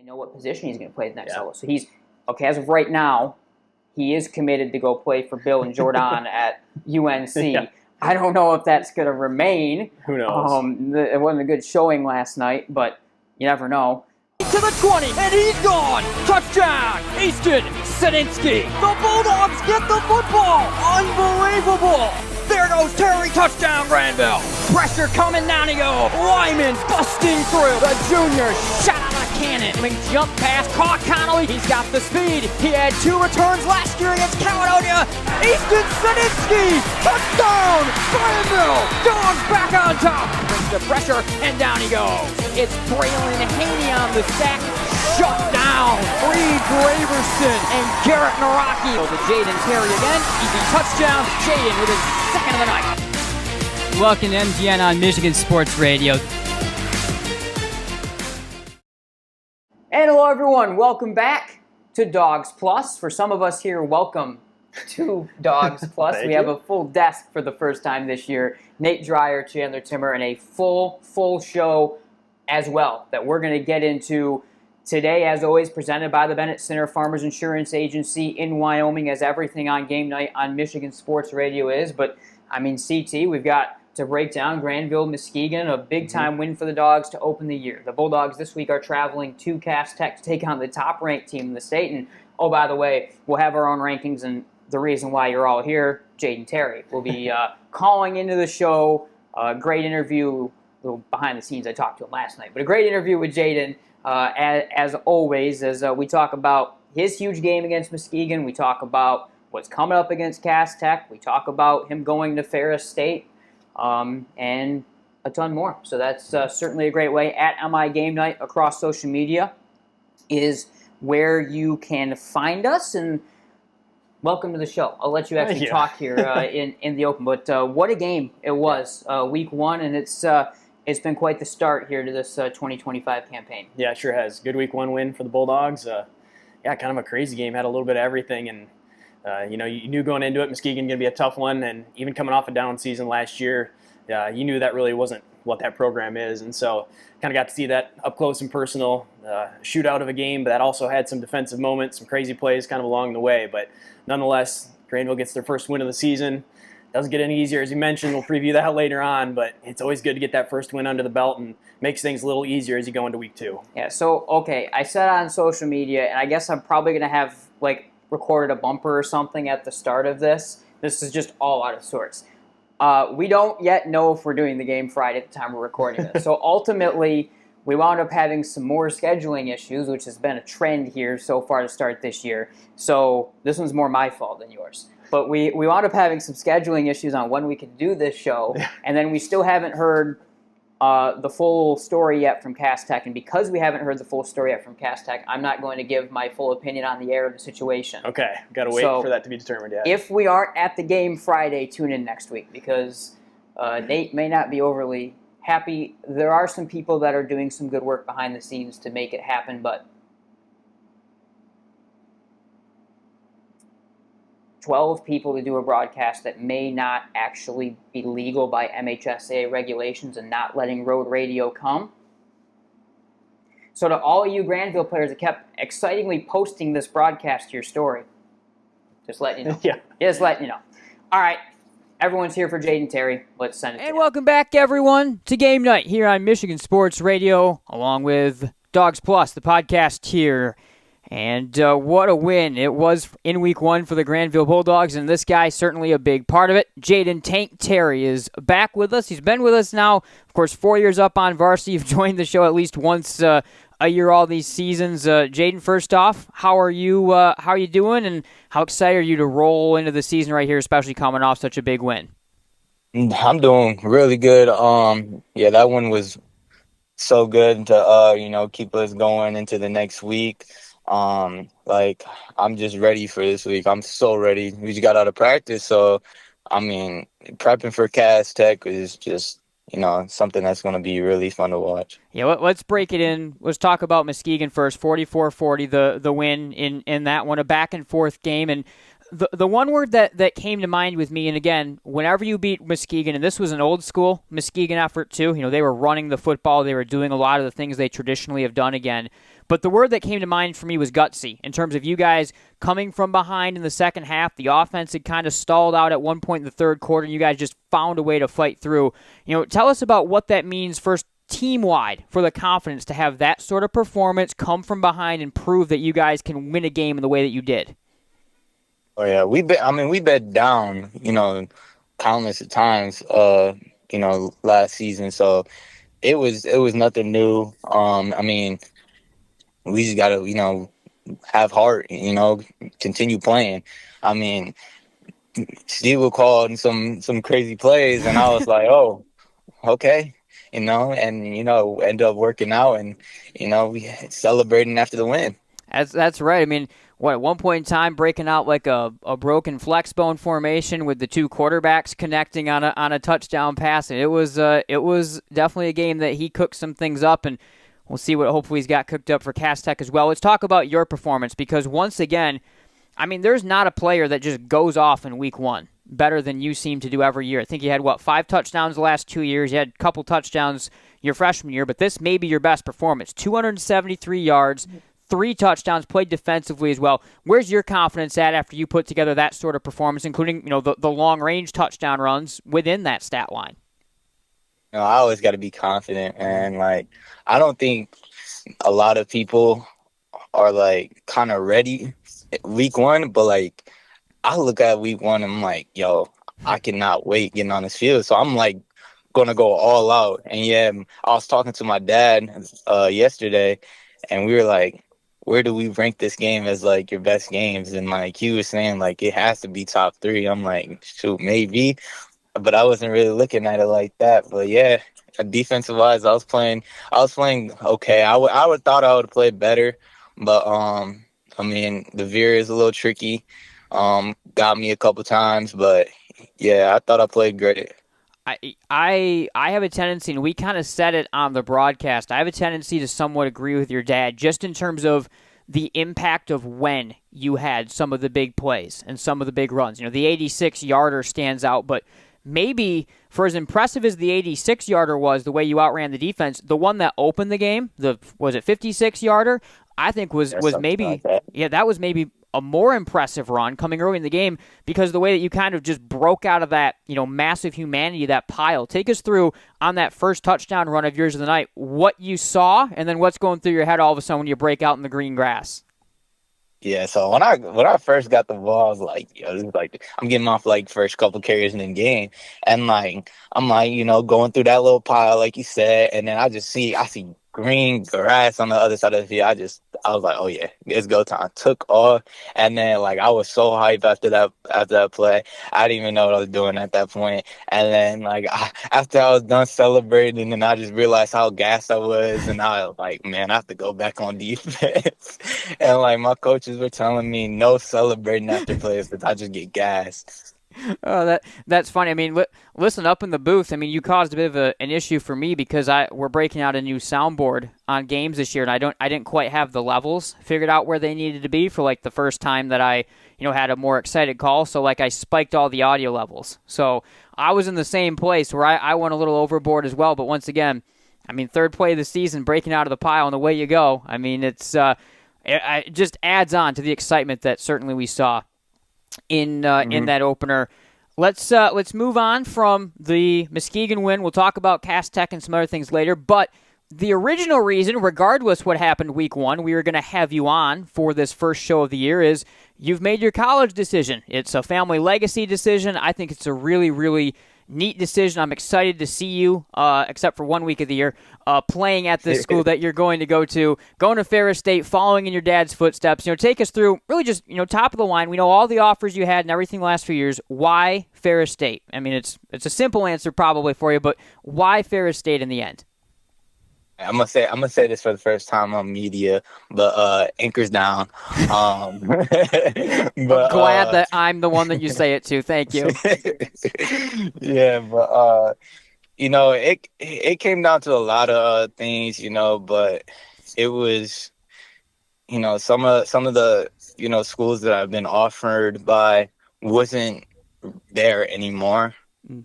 know what position he's going to play at the next level. So he's, okay, as of right now, he is committed to go play for Bill and Jordan at UNC. Yeah. I don't know if that's going to remain. Who knows? It wasn't a good showing last night, but you never know. To the 20, and he's gone! Touchdown! Easton Sadinsky! The Bulldogs get the football! Unbelievable! There goes Terry, touchdown Grandville! Pressure coming, down he goes! Lyman busting through! The junior shot out of a cannon! Jump pass, caught Connolly, he's got the speed! He had 2 returns last year against Caledonia! Easton Sadinsky! Touchdown! Grandville! Dawgs back on top! Brings the pressure, and down he goes! It's Braylon Haney on the sack! Shut down! Reed Graverson and Garrett Naraki. So the Jayden Terry again. Easy touchdown. Jayden with his second of the night. Welcome to MGN on Michigan Sports Radio. And hello, everyone. Welcome back to Dawgs Plus. For some of us here, welcome to Dawgs Plus. We have a full desk for the first time this year. Nate Dreyer, Chandler Timmer, and a full show as well that we're going to get into today, as always, presented by the Bennett Center Farmers Insurance Agency in Wyoming, as everything on game night on Michigan Sports Radio is. But, I mean, CT, we've got to break down Grandville, Muskegon, a big-time win for the Dogs to open the year. The Bulldogs this week are traveling to Cass Tech to take on the top-ranked team in the state. And, oh, by the way, we'll have our own rankings, and the reason why you're all here, Jayden Terry will be calling into the show. Great interview, a little behind the scenes. I talked to him last night, but a great interview with Jayden. As always, as we talk about his huge game against Muskegon, we talk about what's coming up against Cass Tech, we talk about him going to Ferris State, and a ton more. So that's certainly a great way. At MI Game Night across social media is where you can find us, and welcome to the show. I'll let you actually talk here in the open, but what a game it was, week one, and it's been quite the start here to this 2025 campaign. Yeah, it sure has. Good week one win for the Bulldogs. Kind of a crazy game. Had a little bit of everything, and you knew going into it, Muskegon going to be a tough one, and even coming off a down season last year, you knew that really wasn't what that program is, and so kind of got to see that up close and personal. Shootout of a game, but that also had some defensive moments, some crazy plays kind of along the way, but nonetheless, Grandville gets their first win of the season. Doesn't get any easier, as you mentioned. We'll preview that later on, but it's always good to get that first win under the belt and makes things a little easier as you go into week two. Yeah, so, okay, I said on social media, and I guess I'm probably going to have, recorded a bumper or something at the start of this. This is just all out of sorts. We don't yet know if we're doing the game Friday at the time we're recording this. So, ultimately, we wound up having some more scheduling issues, which has been a trend here so far to start this year. So, this one's more my fault than yours. But we wound up having some scheduling issues on when we could do this show, and then we still haven't heard the full story yet from Cass Tech. And because we haven't heard the full story yet from Cass Tech, I'm not going to give my full opinion on the air of the situation. Okay, got to wait for that to be determined yet. If we aren't at the game Friday, tune in next week, because Nate may not be overly happy. There are some people that are doing some good work behind the scenes to make it happen, but 12 people to do a broadcast that may not actually be legal by MHSA regulations and not letting road radio come. So to all you Grandville players that kept excitingly posting this broadcast to your story, just letting you know. Just letting you know. All right, everyone's here for Jayden Terry. Let's send it to And you. welcome back, everyone, to Game Night here on Michigan Sports Radio, along with Dawgs Plus, the podcast here. And what a win it was in week one for the Grandville Bulldogs, and this guy certainly a big part of it. Jayden Tank Terry is back with us. He's been with us now, of course, 4 years up on varsity. You've joined the show at least once a year all these seasons. Jayden, first off, how are you doing, and how excited are you to roll into the season right here, especially coming off such a big win? I'm doing really good. That one was so good to keep us going into the next week. I'm just ready for this week. I'm so ready. We just got out of practice, so prepping for Cass Tech is just something that's going to be really fun to watch. Yeah, let's break it in. Let's talk about Muskegon first. 44-40, the win in that one, a back and forth game. And the one word that came to mind with me, and again, whenever you beat Muskegon, and this was an old school Muskegon effort too. They were running the football. They were doing a lot of the things they traditionally have done again. But the word that came to mind for me was gutsy, in terms of you guys coming from behind in the second half. The offense had kind of stalled out at one point in the third quarter, and you guys just found a way to fight through. Tell us about what that means first team-wide for the confidence to have that sort of performance, come from behind, and prove that you guys can win a game in the way that you did. Oh yeah, we bet down, countless of times, last season. So it was nothing new. We just gotta, have heart, continue playing. Steve would call some crazy plays, and I was like, oh, okay, and end up working out, and we celebrating after the win. That's right. At one point in time, breaking out like a broken flex bone formation with the two quarterbacks connecting on a touchdown pass. And it was definitely a game that he cooked some things up, and we'll see what hopefully he's got cooked up for Cass Tech as well. Let's talk about your performance, because once again, there's not a player that just goes off in week one better than you seem to do every year. I think you had 5 touchdowns the last 2 years. You had a couple touchdowns your freshman year, but this may be your best performance. 273 yards. 3 touchdowns, played defensively as well. Where's your confidence at after you put together that sort of performance, including the long-range touchdown runs within that stat line? I always got to be confident, and I don't think a lot of people are kind of ready week one, but I look at week one and I'm like, yo, I cannot wait getting on this field. So I'm gonna go all out. And yeah, I was talking to my dad yesterday, and we were like, where do we rank this game as your best games? And he was saying it has to be top 3. I'm like, shoot, maybe, but I wasn't really looking at it like that. But yeah, defensive wise, I was playing okay. I would thought I would play better, but the veer is a little tricky. Got me a couple times, but yeah, I thought I played great. I have a tendency, and we kind of said it on the broadcast, I have a tendency to somewhat agree with your dad, just in terms of the impact of when you had some of the big plays and some of the big runs. The 86-yarder stands out, but maybe for as impressive as the 86-yarder was, the way you outran the defense, the one that opened the game, was it 56-yarder? I think was maybe, that was maybe a more impressive run coming early in the game, because the way that you kind of just broke out of that, massive humanity, that pile. Take us through on that first touchdown run of yours of the night, what you saw, and then what's going through your head all of a sudden when you break out in the green grass. Yeah, so when I first got the ball, I was like, yo, this is I'm getting off first couple carries in the game, and I'm going through that little pile like you said, and then I see green grass on the other side of the field. I was like, oh yeah, it's go time. Took off, and then I was so hyped after that play. I didn't even know what I was doing at that point. And then after I was done celebrating, and I just realized how gassed I was, and I was like, man, I have to go back on defense. And my coaches were telling me no celebrating after plays because I just get gassed. Oh, that's funny. Listen, up in the booth, you caused a bit of an issue for me, because we're breaking out a new soundboard on games this year, and I didn't quite have the levels figured out where they needed to be for the first time that I had a more excited call. So I spiked all the audio levels. So I was in the same place where I went a little overboard as well. But once again, third play of the season, breaking out of the pile, and away you go. It just adds on to the excitement that certainly we saw in that opener. Let's move on from the Muskegon win. We'll talk about Cass Tech and some other things later, but the original reason, regardless what happened week one, we were going to have you on for this first show of the year is you've made your college decision. It's a family legacy decision. I think it's a really, really neat decision. I'm excited to see you, except for 1 week of the year, playing at the school that you're going to go to, going to Ferris State, following in your dad's footsteps. Take us through really just, top of the line. We know all the offers you had and everything the last few years. Why Ferris State? It's a simple answer probably for you, but why Ferris State in the end? I'm gonna say this for the first time on media, but anchor's down. But I'm glad that I'm the one that you say it to. Thank you. Yeah, but it came down to a lot of things, but it was, some of the schools that I've been offered by wasn't there anymore,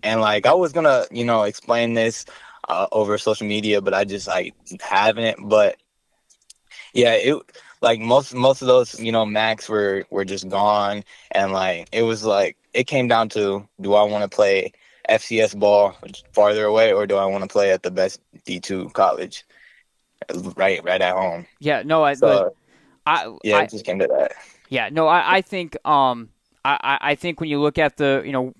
and I was gonna explain this over social media, but I just haven't. But Yeah, it like most of those, Macs were just gone, and like it was like it came down to, do I want to play FCS ball farther away, or do I want to play at the best D2 college right at home? Yeah, no, So yeah, I it just came to that. yeah, no, I think I think when you look at the,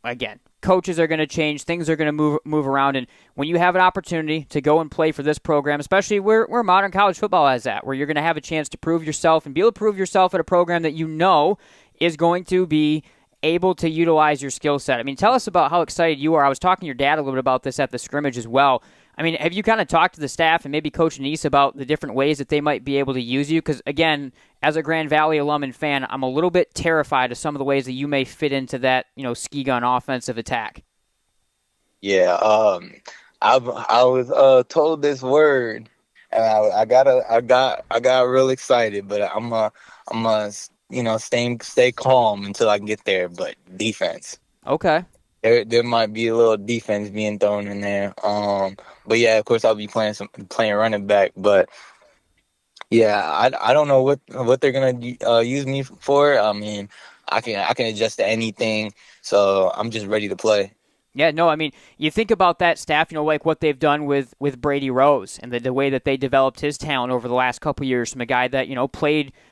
again, coaches are going to change, things are going to move around, and when you have an opportunity to go and play for this program, especially where modern college football is at, where you're going to have a chance to prove yourself and be able to prove yourself at a program that is going to be able to utilize your skill set. I mean, tell us about how excited you are. I was talking to your dad a little bit about this at the scrimmage as well. I mean, have you kind of talked to the staff and maybe Coach Anise about the different ways that they might be able to use you? Because, again, as a Grand Valley alum and fan, I'm a little bit terrified of some of the ways that you may fit into that, Muskegon offensive attack. Yeah, I was told this word, and I got real excited, but I'm stay calm until I get there. But defense. Okay. There might be a little defense being thrown in there. But yeah, of course I'll be playing running back. But yeah, I don't know what they're gonna use me for. I mean, I can adjust to anything. So I'm just ready to play. Yeah, no, I mean, you think about that staff, like what they've done with Brady Rose and the way that they developed his talent over the last couple of years from a guy that,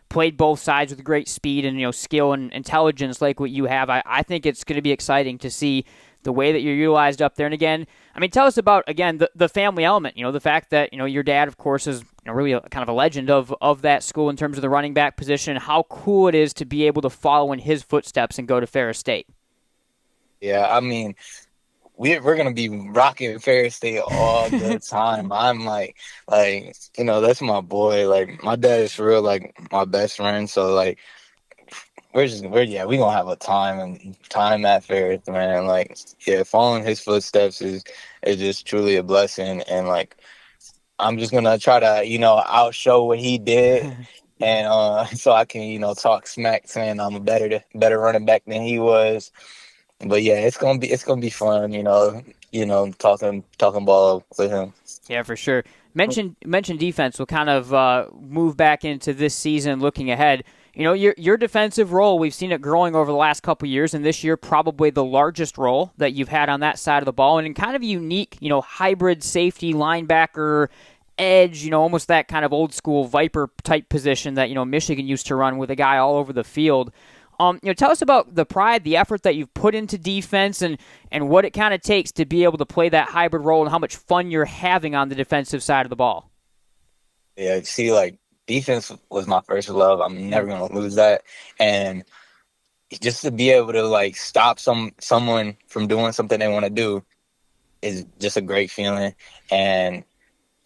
played both sides with great speed and, skill and intelligence like what you have. I think it's going to be exciting to see the way that you're utilized up there. And again, I mean, tell us about, again, the family element, the fact that, your dad, of course, is really kind of a legend of that school in terms of the running back position, how cool it is to be able to follow in his footsteps and go to Ferris State. Yeah, I mean, we're gonna be rocking Ferris State all the time. I'm like, that's my boy. Like, my dad is for real, like my best friend. So like, we gonna have a time at Ferris, man. Like, yeah, following his footsteps is just truly a blessing. And like, I'm just gonna try to, outshow what he did. And so I can, talk smack, saying I'm a better running back than he was. But yeah, it's gonna be fun, talking ball with him. Yeah, for sure. Mention defense. We'll kind of move back into this season, looking ahead. Your defensive role, we've seen it growing over the last couple of years, and this year probably the largest role that you've had on that side of the ball, and in kind of a unique, hybrid safety linebacker edge, almost that kind of old school Viper type position that Michigan used to run with a guy all over the field. Tell us about the pride, the effort that you've put into defense, and what it kind of takes to be able to play that hybrid role, and how much fun you're having on the defensive side of the ball. Yeah, see, like, defense was my first love. I'm never gonna lose that, and just to be able to like stop someone from doing something they want to do is just a great feeling. And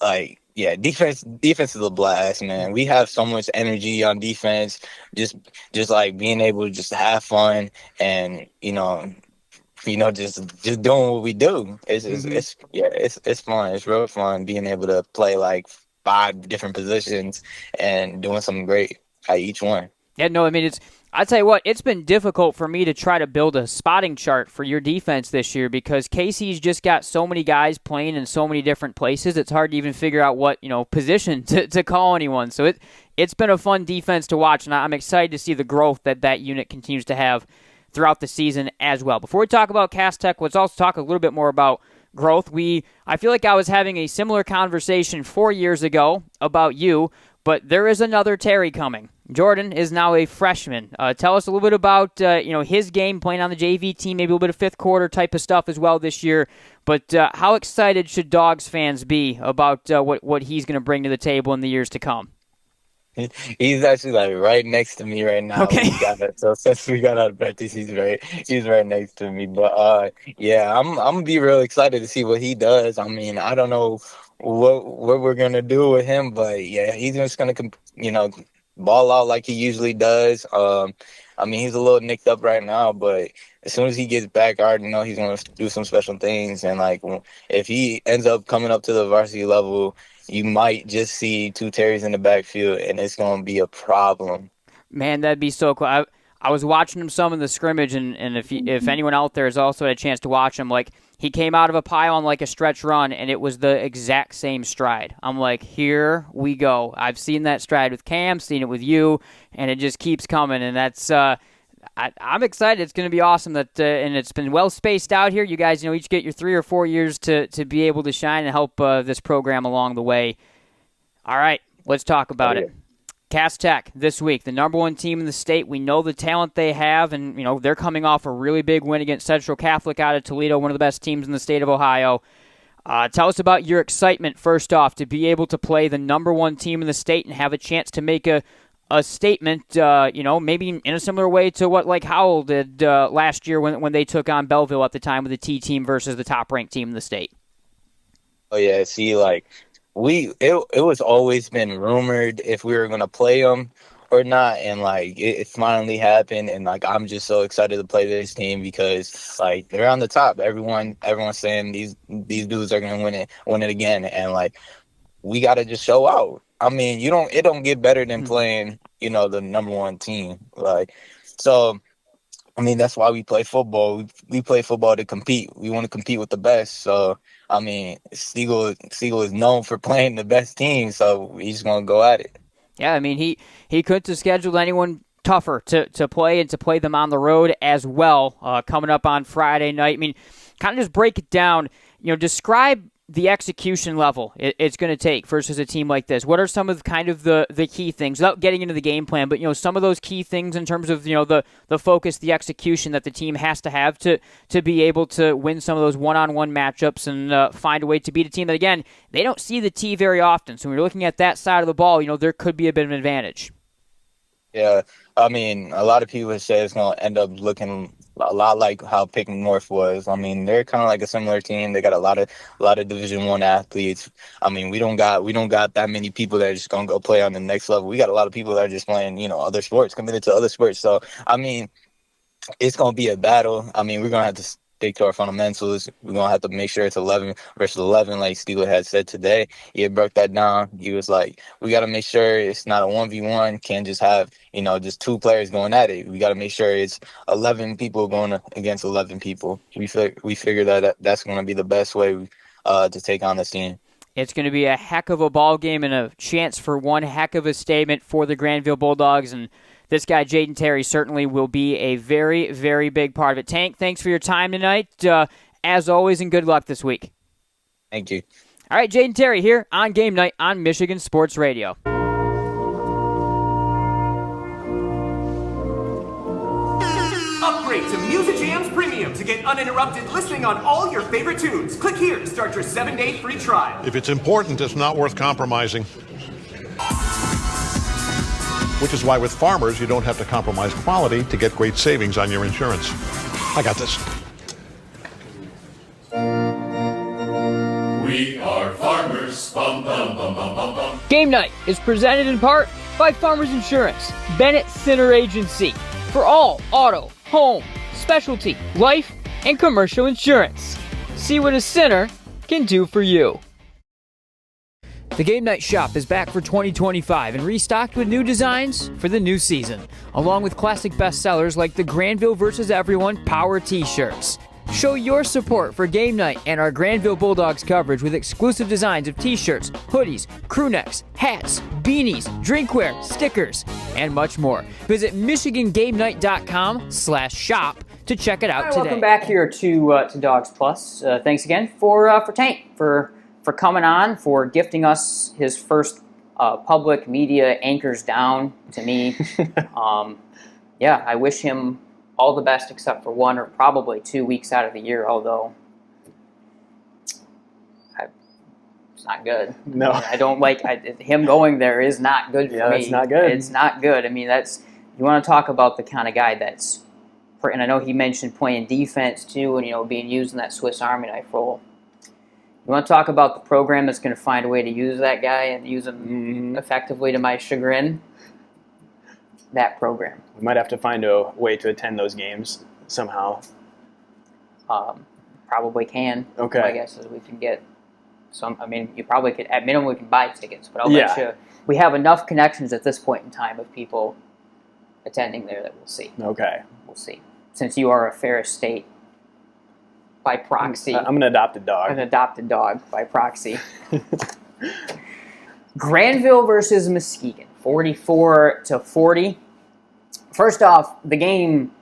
like, yeah, defense is a blast, man. We have so much energy on defense. Just like being able to just have fun and just doing what we do. It's fun. It's real fun being able to play like 5 different positions and doing something great at each one. Yeah, no, I mean, I tell you what, it's been difficult for me to try to build a spotting chart for your defense this year because Casey's just got so many guys playing in so many different places. It's hard to even figure out what, position to call anyone. So it's been a fun defense to watch, and I'm excited to see the growth that unit continues to have throughout the season as well. Before we talk about Cass Tech, let's also talk a little bit more about growth. I feel like I was having a similar conversation 4 years ago about you, but there is another Terry coming. Jordan is now a freshman. Tell us a little bit about his game, playing on the JV team, maybe a little bit of fifth quarter type of stuff as well this year. But how excited should Dawgs fans be about what he's going to bring to the table in the years to come? He's actually like right next to me right now. Okay. So since we got out of practice, he's right next to me. But yeah, I'm gonna be real excited to see what he does. I mean, I don't know what we're gonna do with him, but yeah, he's just gonna ball out like he usually does. I mean, he's a little nicked up right now, but as soon as he gets back, I already know he's gonna do some special things. And like, if he ends up coming up to the varsity level, you might just see 2 Terrys in the backfield, and it's going to be a problem. Man, that'd be so cool. I was watching him some in the scrimmage, and if anyone out there has also had a chance to watch him, like, he came out of a pile on like a stretch run, and it was the exact same stride. I'm like, here we go. I've seen that stride with Cam, seen it with you, and it just keeps coming. And that's I'm excited. It's going to be awesome that, and it's been well spaced out here. You guys, each get your 3 or 4 years to be able to shine and help this program along the way. All right, let's talk about it. Cass Tech this week, the number 1 team in the state. We know the talent they have, and they're coming off a really big win against Central Catholic out of Toledo, one of the best teams in the state of Ohio. Tell us about your excitement, first off, to be able to play the number 1 team in the state and have a chance to make a statement, maybe in a similar way to what like Howell did last year when they took on Belleville at the time with the T team versus the top-ranked team in the state. Oh, yeah, see, like, it was always been rumored if we were going to play them or not, and like it finally happened, and like I'm just so excited to play this team because like they're on the top. Everyone's saying these dudes are going to win it again, and like we got to just show out. I mean, it don't get better than playing, the number 1 team. Like, so I mean, that's why we play football. We play football to compete. We want to compete with the best. So, I mean, Siegel is known for playing the best team, so he's going to go at it. Yeah, I mean, he couldn't have scheduled anyone tougher to play and to play them on the road as well coming up on Friday night. I mean, kind of just break it down, describe the execution level it's going to take versus a team like this. What are some of kind of the key things, without getting into the game plan, but some of those key things in terms of the focus, the execution that the team has to have to be able to win some of those one-on-one matchups and find a way to beat a team that, again, they don't see the T very often. So when you're looking at that side of the ball, there could be a bit of an advantage. Yeah, I mean, a lot of people say it's going to end up looking a lot like how Pick North was. I mean, they're kind of like a similar team. They got a lot of Division I athletes. I mean, we don't got that many people that are just gonna go play on the next level. We got a lot of people that are just playing, other sports, committed to other sports. So, I mean, it's gonna be a battle. I mean, we're gonna have to stick to our fundamentals. We're gonna have to make sure it's 11 versus 11, like Steele had said today. He had broke that down. He was like, we got to make sure it's not a 1v1. Can't just have just 2 players going at it. We got to make sure it's 11 people going against 11 people. We figure that's going to be the best way to take on this team. It's going to be a heck of a ball game and a chance for one heck of a statement for the Grandville Bulldogs, and this guy, Jayden Terry, certainly will be a very, very big part of it. Tank, thanks for your time tonight, as always, and good luck this week. Thank you. All right, Jayden Terry here on Game Night on Michigan Sports Radio. Upgrade to Music Jams Premium to get uninterrupted listening on all your favorite tunes. Click here to start your 7-day free trial. If it's important, it's not worth compromising. Which is why with Farmers, you don't have to compromise quality to get great savings on your insurance. I got this. We are farmers. Bum, bum, bum, bum, bum, bum. Game Night is presented in part by Farmers Insurance, Bennett Center Agency, for all auto, home, specialty, life, and commercial insurance. See what a center can do for you. The Game Night Shop is back for 2025 and restocked with new designs for the new season, along with classic bestsellers like the Grandville vs. Everyone Power T-shirts. Show your support for Game Night and our Grandville Bulldogs coverage with exclusive designs of T-shirts, hoodies, crew necks, hats, beanies, drinkware, stickers, and much more. Visit MichiganGameNight.com/shop to check it out today. Welcome back here to Dawgs Plus. Thanks again for Tank for coming on, for gifting us his first public media anchors down to me. Yeah, I wish him all the best except for 1 or probably 2 weeks out of the year, although it's not good. No. I don't like him going there is not good for me. Yeah, it's not good. It's not good. I mean, you want to talk about the kind of guy that's, and I know he mentioned playing defense too, and being used in that Swiss Army knife role. You want to talk about the program that's going to find a way to use that guy and use him effectively to my chagrin? That program. We might have to find a way to attend those games somehow. Probably can. Okay. I guess we can get some. I mean, you probably could. At minimum, we can buy tickets, but I'll bet you we have enough connections at this point in time of people attending there that we'll see. Okay. We'll see. Since you are a Ferris State by proxy. I'm an adopted dog. An adopted dog by proxy. Grandville versus Muskegon, 44-40. First off, the game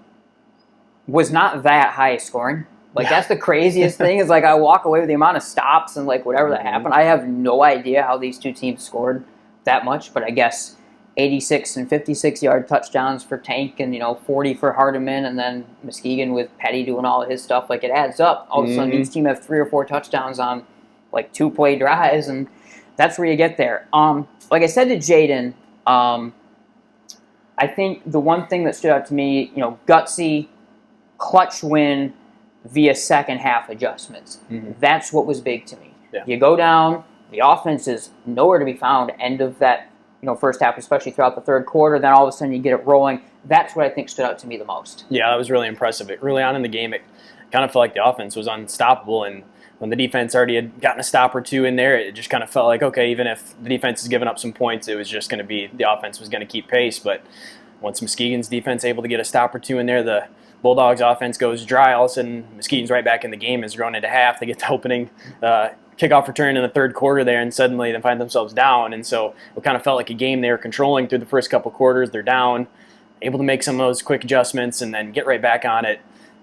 was not that high scoring. That's the craziest thing is I walk away with the amount of stops and whatever that happened. I have no idea how these two teams scored that much, but I guess 86 and 56-yard touchdowns for Tank and 40 for Hardiman, and then Muskegon with Petty doing all of his stuff. It adds up. All of a sudden, each team have 3 or 4 touchdowns on 2-play drives, and that's where you get there. Like I said to Jayden, I think the one thing that stood out to me, gutsy, clutch win via second half adjustments. That's what was big to me. Yeah. You go down, the offense is nowhere to be found. End of that, first half, especially throughout the third quarter. Then all of a sudden you get it rolling. That's what I think stood out to me the most. Yeah, that was really impressive. Early on in the game, it kind of felt like the offense was unstoppable, and when the defense already had gotten a stop or two in there, it just kind of felt like, okay, even if the defense is giving up some points, it was just going to be the offense was going to keep pace. But once Muskegon's defense able to get a stop or two in there, the Bulldogs offense goes dry. All of a sudden, Muskegon's right back in the game as going into half. They get the opening kickoff return in the third quarter there, and suddenly they find themselves down. And so it kind of felt like a game they were controlling through the first couple quarters. They're down, able to make some of those quick adjustments and then get right back on it,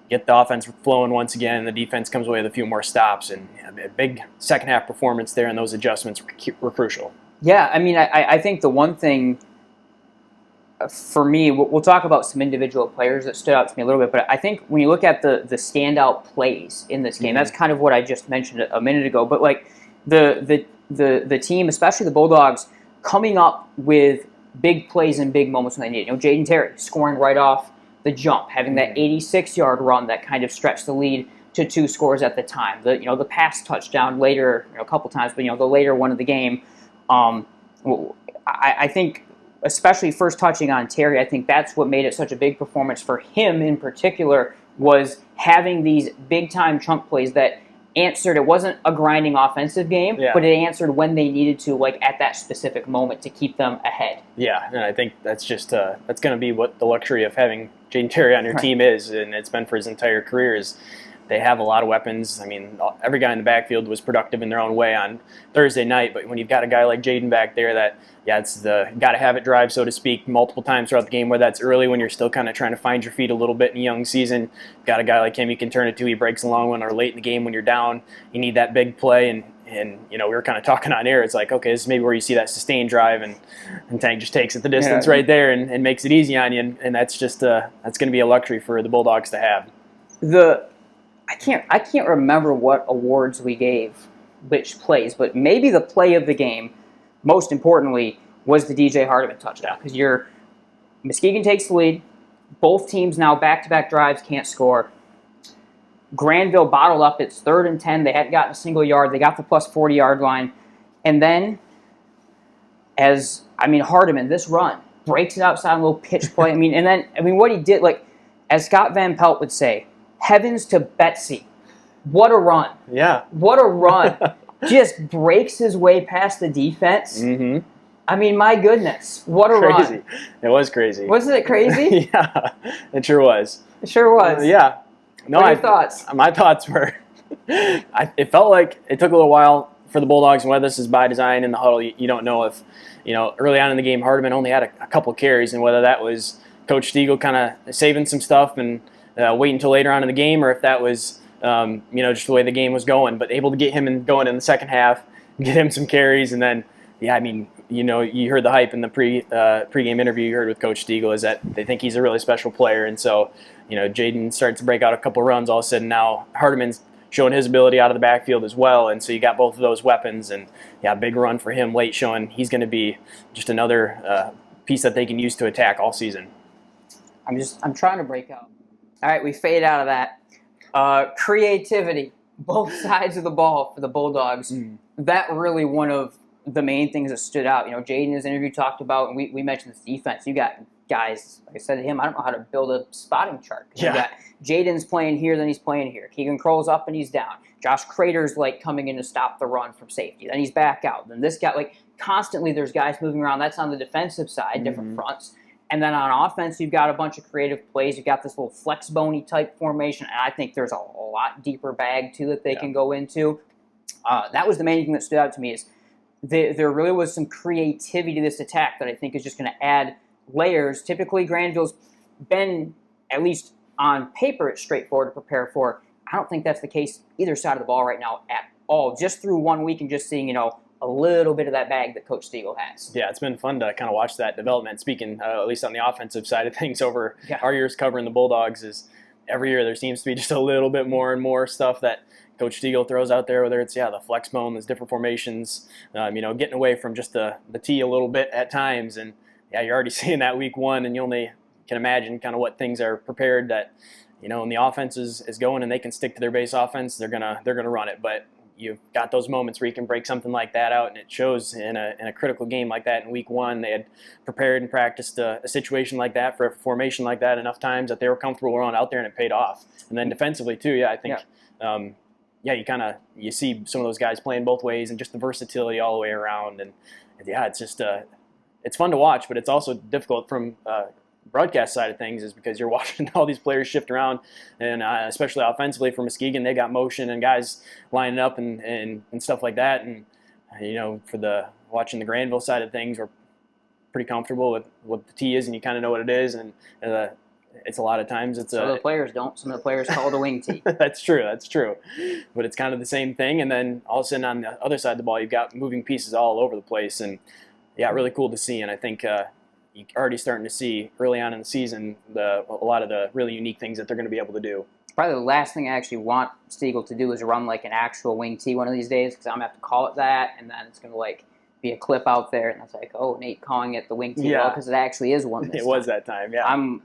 get the offense flowing once again. The defense comes away with a few more stops, and a big second half performance there, and those adjustments were crucial. Yeah, I think the one thing for me, we'll talk about some individual players that stood out to me a little bit, but I think when you look at the standout plays in this game, that's kind of what I just mentioned a minute ago. But the team, especially the Bulldogs, coming up with big plays and big moments when they need it. Jayden Terry scoring right off the jump, having that 86-yard run that kind of stretched the lead to 2 scores at the time. The pass touchdown later, a couple times, but the later one of the game. I think, especially first touching on Terry, I think that's what made it such a big performance for him in particular, was having these big-time chunk plays that answered. It wasn't a grinding offensive game, but it answered when they needed to, at that specific moment, to keep them ahead. Yeah, and I think that's just that's going to be what the luxury of having Jayden Terry on your team is, and it's been for his entire career, is they have a lot of weapons. Every guy in the backfield was productive in their own way on Thursday night, but when you've got a guy like Jayden back there that, it's the got-to-have-it drive, so to speak, multiple times throughout the game, whether that's early when you're still kind of trying to find your feet a little bit in a young season. Got a guy like him you can turn it to. He breaks a long one, or late in the game when you're down, you need that big play, and we were kind of talking on air. It's like, okay, this is maybe where you see that sustained drive, and Tank just takes it the distance right there and makes it easy on you, and that's just that's going to be a luxury for the Bulldogs to have. I can't remember what awards we gave which plays, but maybe the play of the game, most importantly, was the DJ Hardiman touchdown, because Muskegon takes the lead. Both teams now back-to-back drives can't score. Grandville bottled up. It's 3rd and 10. They hadn't gotten a single yard. They got the plus 40-yard line. And then, Hardiman, this run, breaks it outside a little pitch play. What he did, as Scott Van Pelt would say, heavens to Betsy. What a run. Yeah. What a run. Just breaks his way past the defense. My goodness. What a run. It was crazy. Wasn't it crazy? Yeah, it sure was. It sure was. Yeah. No, what are your thoughts? My thoughts were, it felt like it took a little while for the Bulldogs, and whether this is by design in the huddle, you don't know if, early on in the game, Hardiman only had a couple carries, and whether that was Coach Stiegel kind of saving some stuff and wait until later on in the game, or if that was, just the way the game was going. But able to get him going in the second half, get him some carries, and then, you heard the hype in the pregame interview you heard with Coach Stiegel, is that they think he's a really special player. And so, Jayden starts to break out a couple runs. All of a sudden now Hardiman's showing his ability out of the backfield as well. And so you got both of those weapons, and big run for him late, showing he's going to be just another piece that they can use to attack all season. I'm trying to break out. All right, we fade out of that. Creativity, both sides of the ball for the Bulldogs. That really one of the main things that stood out. Jayden in his interview talked about, and we mentioned this defense. You got guys, like I said to him, I don't know how to build a spotting chart. You got Jayden's playing here, then he's playing here. Keegan Kroll's up and he's down. Josh Crater's coming in to stop the run from safety. Then he's back out. Then this guy, constantly there's guys moving around. That's on the defensive side, different fronts. And then on offense, you've got a bunch of creative plays. You've got this little flex bony type formation, and I think there's a lot deeper bag too that they can go into. That was the main thing that stood out to me is there really was some creativity to this attack that I think is just going to add layers. Typically, Grandville's been, at least on paper, it's straightforward to prepare for. I don't think that's the case either side of the ball right now at all. Just through 1 week and just seeing, a little bit of that bag that Coach Stiegel has. Yeah, it's been fun to kind of watch that development. Speaking, at least on the offensive side of things, over our years covering the Bulldogs, is every year there seems to be just a little bit more and more stuff that Coach Stiegel throws out there, whether it's the flex bone, there's different formations, getting away from just the tee a little bit at times. And you're already seeing that week 1, and you only can imagine kind of what things are prepared that, when the offense is going and they can stick to their base offense, they're gonna run it. But you've got those moments where you can break something like that out, and it shows in a critical game like that in week 1. They had prepared and practiced a situation like that for a formation like that enough times that they were comfortable running out there, and it paid off. And then defensively too, I think, you see some of those guys playing both ways and just the versatility all the way around. And it's just it's fun to watch, but it's also difficult from broadcast side of things, is because you're watching all these players shift around, and especially offensively for Muskegon, they got motion and guys lining up and stuff like that. And for watching the Grandville side of things, we're pretty comfortable with what the tee is, and you kind of know what it is. And it's a lot of times it's some of the players don't. Some of the players call it a wing tee. That's true. But it's kind of the same thing. And then all of a sudden on the other side of the ball, you've got moving pieces all over the place, and really cool to see. And I think you're already starting to see early on in the season a lot of the really unique things that they're going to be able to do. Probably the last thing I actually want Stiegel to do is run like an actual wing tee one of these days, because I'm going to have to call it that, and then it's going to be a clip out there, and it's like, oh, Nate calling it the wing tee, because it actually is one this time. Was that time, yeah.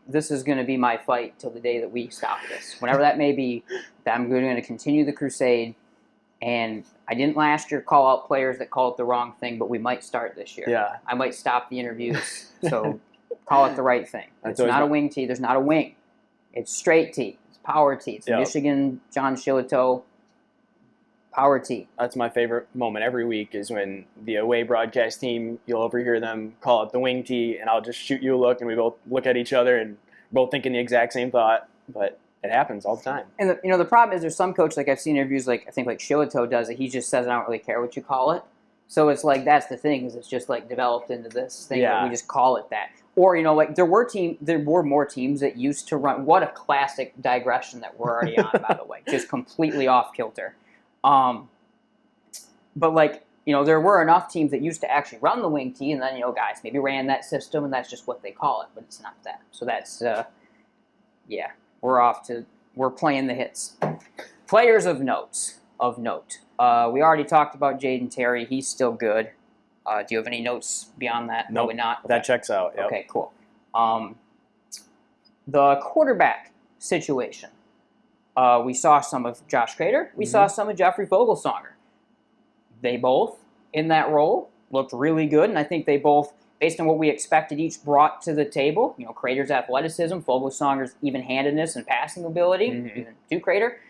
This is going to be my fight till the day that we stop this. Whenever that may be, that I'm going to continue the crusade. And I didn't last year call out players that call it the wrong thing, but we might start this year. Yeah. I might stop the interviews, so call it the right thing. It's not a wing tee. There's not a wing. It's straight tee. It's power tee. It's Michigan, John Shillito, power tee. That's my favorite moment every week, is when the away broadcast team, you'll overhear them call it the wing tee, and I'll just shoot you a look, and we both look at each other and we're both thinking the exact same thought. But it happens all the time. And the problem is, there's some coach, I've seen interviews, I think Shillito does it. He just says, I don't really care what you call it. So it's that's the thing, is it's just developed into this thing that we just call it that. Or there were more teams that used to run. What a classic digression that we're already on, by the way, just completely off kilter. But there were enough teams that used to actually run the wing tee, and then guys maybe ran that system, and that's just what they call it. But it's not that. So that's we're playing the hits. Players of note. We already talked about Jayden Terry. He's still good. Do you have any notes beyond that? Nope. Probably not. Okay. That checks out. Yep. Okay, cool. The quarterback situation. We saw some of Josh Crater. We saw some of Jeffrey Vogelsonger. They both, in that role, looked really good, and I think they both, based on what we expected, each brought to the table. Crater's athleticism, Vogelsonger's even-handedness and passing ability, even to Crater.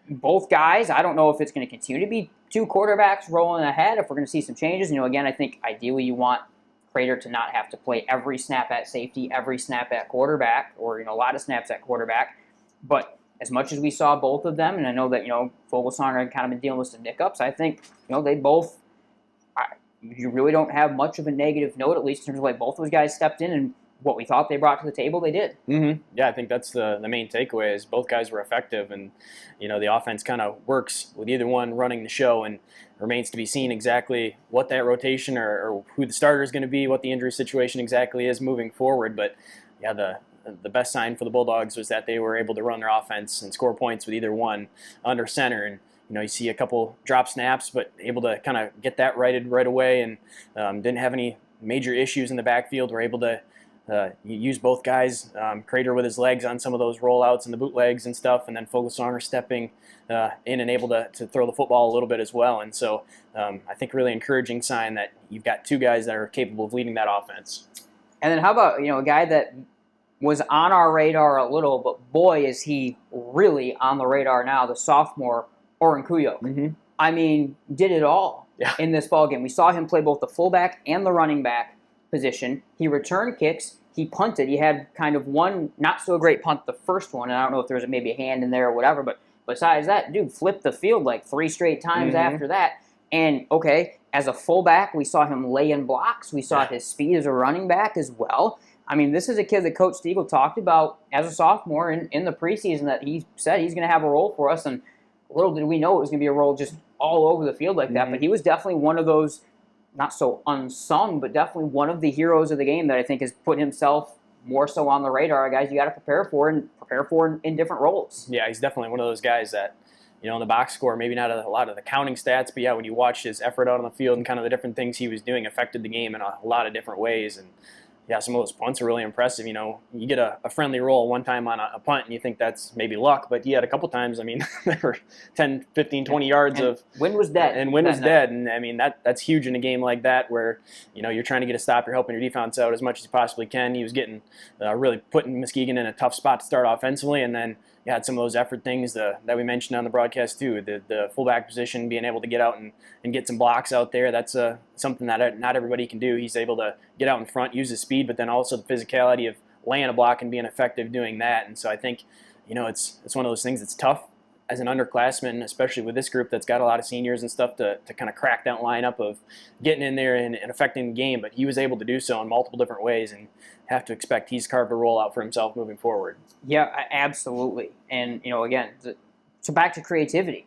Both guys, I don't know if it's going to continue to be two quarterbacks rolling ahead, if we're going to see some changes. Again, I think ideally you want Crater to not have to play every snap at safety, every snap at quarterback, or a lot of snaps at quarterback. But as much as we saw both of them, and I know that Vogelsonger had kind of been dealing with some hiccups, I think they both. You really don't have much of a negative note, at least in terms of both those guys stepped in, and what we thought they brought to the table, they did. Mm-hmm. Yeah, I think that's the main takeaway, is both guys were effective, and the offense kind of works with either one running the show, and remains to be seen exactly what that rotation or who the starter is going to be, what the injury situation exactly is moving forward. But the best sign for the Bulldogs was that they were able to run their offense and score points with either one under center. And you see a couple drop snaps, but able to kind of get that righted right away, and didn't have any major issues in the backfield. Were able to use both guys, Crater with his legs on some of those rollouts and the bootlegs and stuff, and then Vogelsonger stepping in and able to throw the football a little bit as well. And so I think really encouraging sign that you've got two guys that are capable of leading that offense. And then how about a guy that was on our radar a little, but boy is he really on the radar now, the sophomore Oren Kuyok. Mm-hmm. Did it all in this ballgame. We saw him play both the fullback and the running back. position. He returned kicks. He punted. He had kind of one not so great punt the first one, and I don't know if there was maybe a hand in there or whatever, but besides that, dude flipped the field like 3 straight times after that. And, okay, as a fullback, we saw him lay in blocks. We saw his speed as a running back as well. I mean, this is a kid that Coach Stiegel talked about as a sophomore in the preseason that he said he's going to have a role for us, and little did we know it was going to be a role just all over the field like that. But he was definitely one of those, not so unsung, but definitely one of the heroes of the game that I think has put himself more so on the radar. Guys you got to prepare for in different roles. Yeah, he's definitely one of those guys that, in the box score, maybe not a lot of the counting stats, but yeah, when you watch his effort out on the field and kind of the different things he was doing affected the game in a lot of different ways. And yeah, some of those punts are really impressive. You get a friendly roll one time on a punt and you think that's maybe luck, but he had a couple times, there were 10, 15, 20 yards and of wind was dead. And wind was dead. And that's huge in a game like that where, you're trying to get a stop, you're helping your defense out as much as you possibly can. He was getting really putting Muskegon in a tough spot to start offensively, and then you had some of those effort things that we mentioned on the broadcast too. The fullback position, being able to get out and get some blocks out there, that's something that not everybody can do. He's able to get out in front, use his speed, but then also the physicality of laying a block and being effective doing that. And so I think, it's one of those things that's tough as an underclassman, especially with this group that's got a lot of seniors and stuff, to kind of crack that lineup of getting in there and affecting the game. But he was able to do so in multiple different ways, and have to expect he's carved a role out for himself moving forward. Yeah, absolutely. And, again, so back to creativity.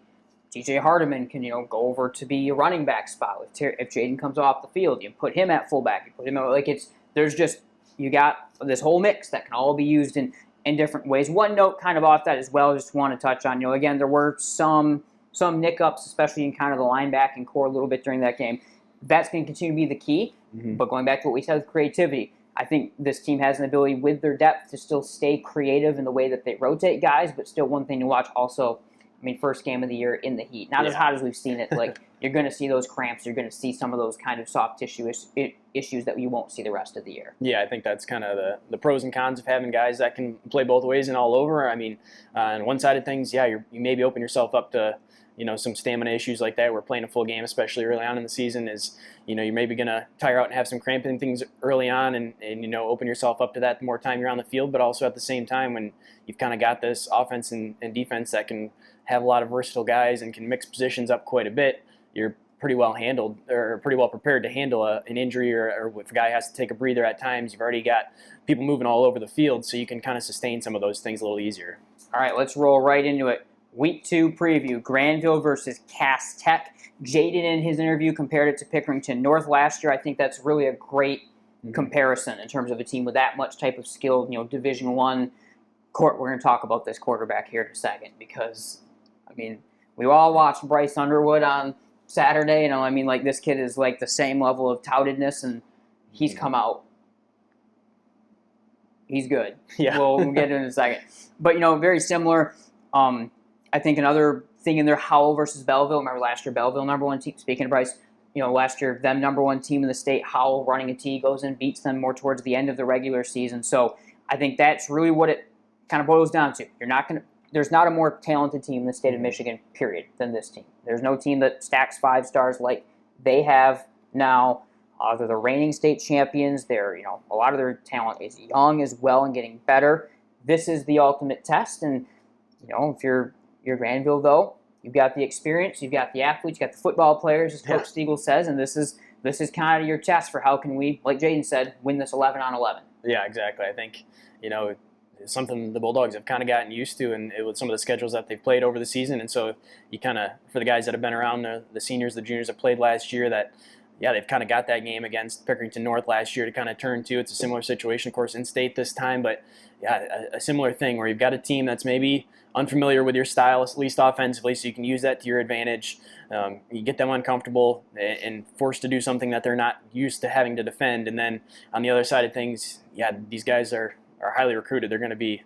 TJ Hardiman can, go over to be a running back spot. If Jayden comes off the field, you put him at fullback. You put him at, you got this whole mix that can all be used in different ways. One note kind of off that as well, just want to touch on, again, there were some nick-ups, especially in kind of the linebacking core a little bit during that game. That's going to continue to be the key. But going back to what we said with creativity, I think this team has an ability with their depth to still stay creative in the way that they rotate guys, but still one thing to watch also, first game of the year in the heat. Not as hot as we've seen it. You're going to see those cramps. You're going to see some of those kind of soft tissue issues that you won't see the rest of the year. Yeah, I think that's kind of the pros and cons of having guys that can play both ways and all over. On one side of things, you maybe open yourself up to some stamina issues like that. We're playing a full game, especially early on in the season, is, you're maybe going to tire out and have some cramping things early on and open yourself up to that the more time you're on the field. But also at the same time, when you've kind of got this offense and defense that can have a lot of versatile guys and can mix positions up quite a bit, you're pretty well handled or pretty well prepared to handle an injury or if a guy has to take a breather at times. You've already got people moving all over the field, so you can kind of sustain some of those things a little easier. All right, let's roll right into it. Week 2 preview, Grandville versus Cass Tech. Jayden in his interview compared it to Pickerington North last year. I think that's really a great comparison in terms of a team with that much type of skill, Division I. We're going to talk about this quarterback here in a second because, we all watched Bryce Underwood on Saturday. This kid is like the same level of toutedness, and he's come out. He's good. Yeah. We'll get into it in a second. But, very similar. I think another thing in there, Howell versus Belleville. Remember last year, Belleville #1 team. Speaking of Bryce, last year, them #1 team in the state. Howell running a T goes and beats them more towards the end of the regular season. So I think that's really what it kind of boils down to. There's not a more talented team in the state of Michigan, period, than this team. There's no team that stacks 5 stars like they have now. They're the reigning state champions. They're, a lot of their talent is young as well and getting better. This is the ultimate test, and if you're Grandville, though, you've got the experience, you've got the athletes, you've got the football players, as Coach Stiegel says, and this is kind of your test for how can we, like Jayden said, win this 11-on-11. Yeah, exactly. I think, it's something the Bulldogs have kind of gotten used to, and with some of the schedules that they've played over the season. And so you kind of, for the guys that have been around, the seniors, the juniors that played last year, they've kind of got that game against Pickerington North last year to kind of turn to. It's a similar situation, of course, in state this time, but a similar thing where you've got a team that's maybe unfamiliar with your style, at least offensively, so you can use that to your advantage. You get them uncomfortable and forced to do something that they're not used to having to defend. And then on the other side of things, these guys are highly recruited. They're going to be,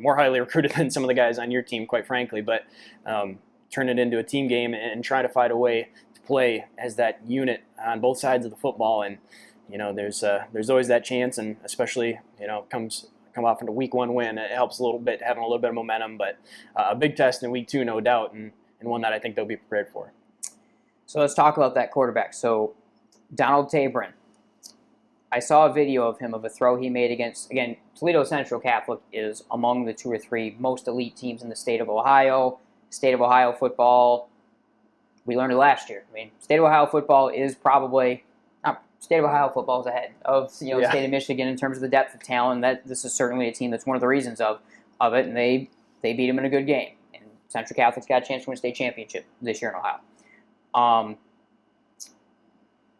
more highly recruited than some of the guys on your team, quite frankly. But turn it into a team game and try to find a way to play as that unit on both sides of the football. And there's always that chance, and especially come off into week 1 win, it helps a little bit, having a little bit of momentum. But a big test in week 2, no doubt, and one that I think they'll be prepared for. So let's talk about that quarterback. So Donald Tabrin, I saw a video of him of a throw he made against, again, Toledo Central Catholic is among the 2 or 3 most elite teams in the state of Ohio. State of Ohio football, we learned it last year. I mean, State of Ohio football is probably, State of Ohio football is ahead of State of Michigan in terms of the depth of talent. This is certainly a team that's one of the reasons of it, and they beat them in a good game. And Central Catholic's got a chance to win a state championship this year in Ohio.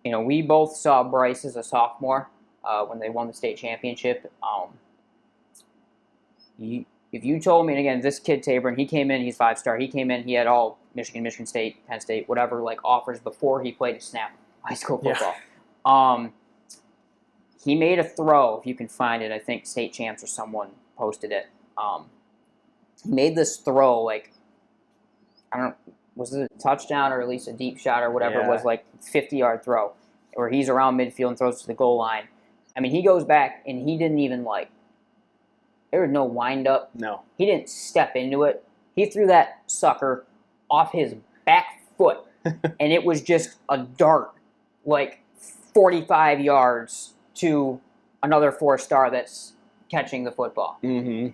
We both saw Bryce as a sophomore when they won the state championship. If you told me, and again, this kid Tabor, he came in, he's 5-star. He came in, he had all Michigan State, Penn State, whatever offers before he played a snap high school football. Yeah. He made a throw, if you can find it. I think State Champs or someone posted it. He made this throw, I don't know, was it a touchdown or at least a deep shot or whatever it was, 50-yard throw, where he's around midfield and throws to the goal line. I mean, he goes back and he didn't even there was no wind up. No. He didn't step into it. He threw that sucker off his back foot, and it was just a dart, 45 yards to another 4-star that's catching the football. Mm-hmm.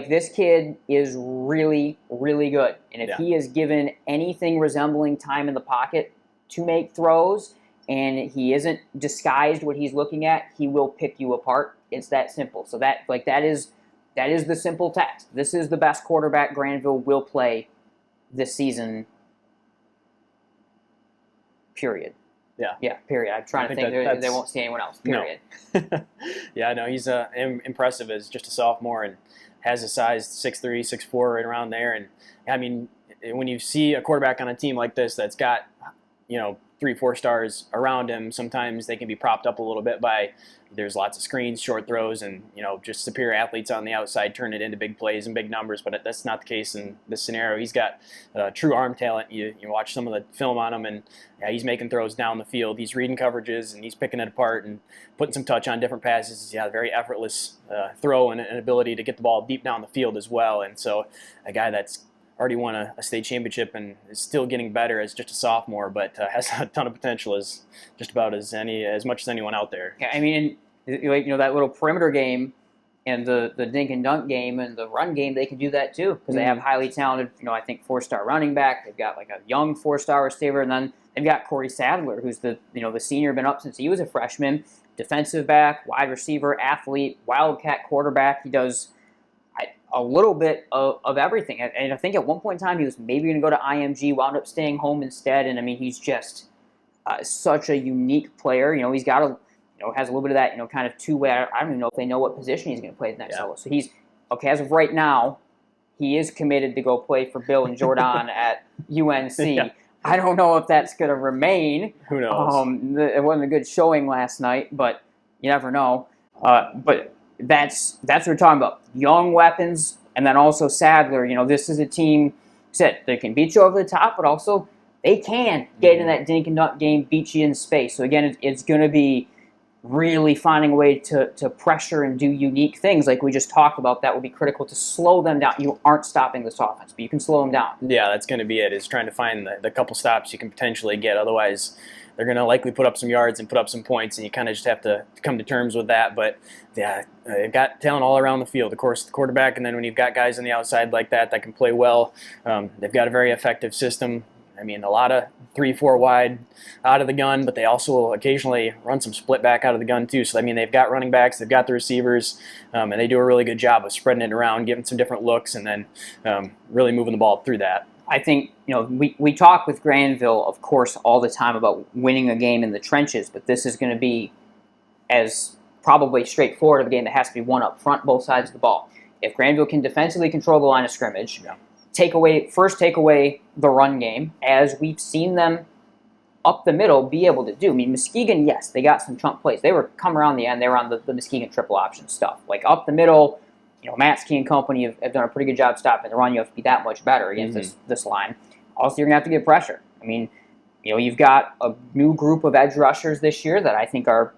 This kid is really, really good. And if he is given anything resembling time in the pocket to make throws, and he isn't disguised what he's looking at, he will pick you apart. It's that simple. So that is the simple text. This is the best quarterback Grandville will play this season. Period. Yeah. Yeah, period. I'm trying to think they won't see anyone else. Period. No. Yeah, no, he's impressive as just a sophomore and has a size 6'3", 6'4", right around there. And I mean, when you see a quarterback on a team like this that's got 3-4 stars around him, sometimes they can be propped up a little bit by there's lots of screens, short throws, and just superior athletes on the outside turn it into big plays and big numbers. But that's not the case in this scenario. He's got true arm talent. You watch some of the film on him, and he's making throws down the field. He's reading coverages and he's picking it apart and putting some touch on different passes. Very effortless throw and an ability to get the ball deep down the field as well. And so a guy that's already won a state championship and is still getting better as just a sophomore, but has a ton of potential as just about as much as anyone out there. Yeah, I mean, that little perimeter game and the dink and dunk game and the run game, they can do that too because they have highly talented, I think 4-star running back. They've got a young 4-star receiver, and then they've got Corey Sadler, who's the senior, been up since he was a freshman, defensive back, wide receiver, athlete, wildcat quarterback. He does a little bit of everything. And I think at one point in time he was maybe going to go to IMG, wound up staying home instead. And I mean, he's just such a unique player. He's got has a little bit of that, kind of two-way. I don't even know if they know what position he's going to play the next level. So he's, as of right now, he is committed to go play for Bill and Jordan at UNC. Yeah. I don't know if that's going to remain. Who knows? It wasn't a good showing last night, but you never know. But that's what we're talking about. Young weapons, and then also Sadler. This is a team that can beat you over the top, but also they can get in that dink and dunk game, beat you in space. So again, it's going to be really finding a way to pressure and do unique things like we just talked about. That will be critical to slow them down. You aren't stopping this offense, but you can slow them down. Yeah, that's going to be it, is trying to find the couple stops you can potentially get. Otherwise, they're going to likely put up some yards and put up some points, and you kind of just have to come to terms with that. But yeah, they've got talent all around the field. Of course, the quarterback, and then when you've got guys on the outside like that can play well, they've got a very effective system. I mean, a lot of 3-4 wide out of the gun, but they also occasionally run some split back out of the gun too. So, I mean, they've got running backs, they've got the receivers, and they do a really good job of spreading it around, giving some different looks, and then really moving the ball through that. I think, we talk with Grandville, of course, all the time about winning a game in the trenches, but this is going to be as probably straightforward of a game that has to be won up front, both sides of the ball. If Grandville can defensively control the line of scrimmage, take away the run game, as we've seen them up the middle be able to do. I mean, Muskegon, yes, they got some chunk plays. They were come around the end. They were on the Muskegon triple option stuff. Like up the middle, Matt's and company have done a pretty good job stopping the run. You have to be that much better against this line. Also, you're going to have to get pressure. I mean, you've got a new group of edge rushers this year that I think are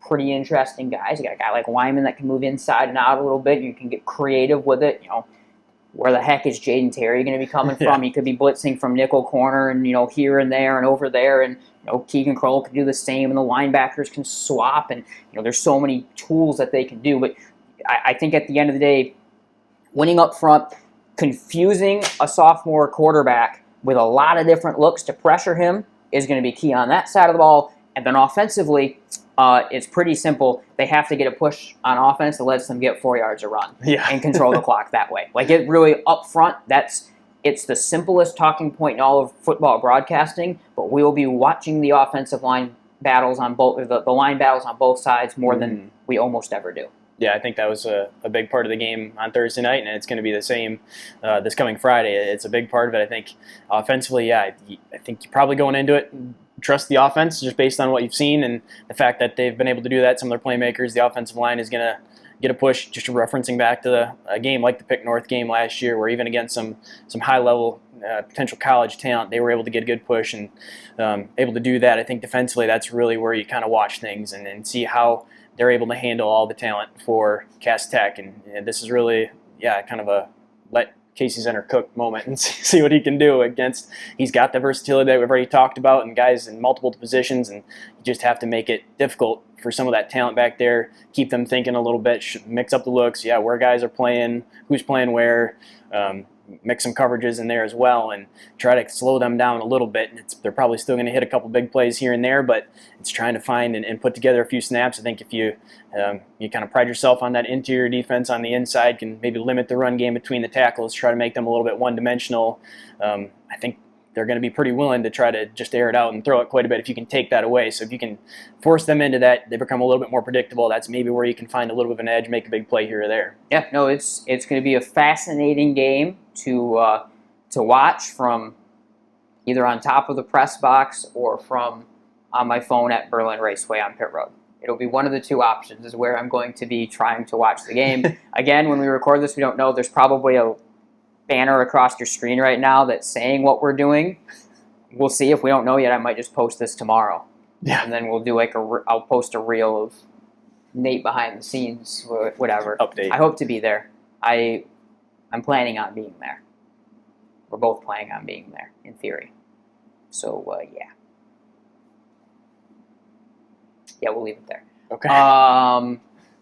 pretty interesting guys. You got a guy like Wyman that can move inside and out a little bit. You can get creative with it. where the heck is Jayden Terry going to be coming from? He could be blitzing from nickel corner and, here and there and over there. And, Keegan Kroll could do the same, and the linebackers can swap. And, there's so many tools that they can do. But I think at the end of the day, winning up front, confusing a sophomore quarterback with a lot of different looks to pressure him is going to be key on that side of the ball. And then offensively, it's pretty simple. They have to get a push on offense that lets them get 4 yards a run and control the clock that way. Like, it really, up front, it's the simplest talking point in all of football broadcasting, but we will be watching the offensive line battles on both, the line battles on both sides more than we almost ever do. Yeah, I think that was a big part of the game on Thursday night, and it's going to be the same this coming Friday. It's a big part of it. I think offensively, I think you're probably going into it, trust the offense just based on what you've seen and the fact that they've been able to do that. Some of their playmakers, the offensive line is going to get a push, just referencing back to a game like the Pick North game last year, where even against some high-level potential college talent, they were able to get a good push and able to do that. I think defensively, that's really where you kind of watch things and see how they're able to handle all the talent for Cass Tech. And this is really, kind of a let Casey Zenner cook moment and see what he can do against. He's got the versatility that we've already talked about and guys in multiple positions, and you just have to make it difficult for some of that talent back there, keep them thinking a little bit, mix up the looks, where guys are playing, who's playing where, mix some coverages in there as well, and try to slow them down a little bit. They're probably still going to hit a couple big plays here and there, but it's trying to find and put together a few snaps. I think if you kind of pride yourself on that interior defense on the inside, can maybe limit the run game between the tackles, try to make them a little bit one-dimensional. I think they're going to be pretty willing to try to just air it out and throw it quite a bit if you can take that away. So if you can force them into that, they become a little bit more predictable. That's maybe where you can find a little bit of an edge, make a big play here or there. Yeah, no, it's going to be a fascinating game to watch from either on top of the press box or from on my phone at Berlin Raceway on Pit Road. It'll be one of the two options is where I'm going to be trying to watch the game. Again, when we record this, we don't know. There's probably a banner across your screen right now that's saying what we're doing. We'll see. If we don't know yet, I might just post this tomorrow. Yeah. And then we'll do I'll post a reel of Nate behind the scenes, whatever. Update. I hope to be there. I'm planning on being there. We're both planning on being there, in theory. So, yeah, we'll leave it there. Okay.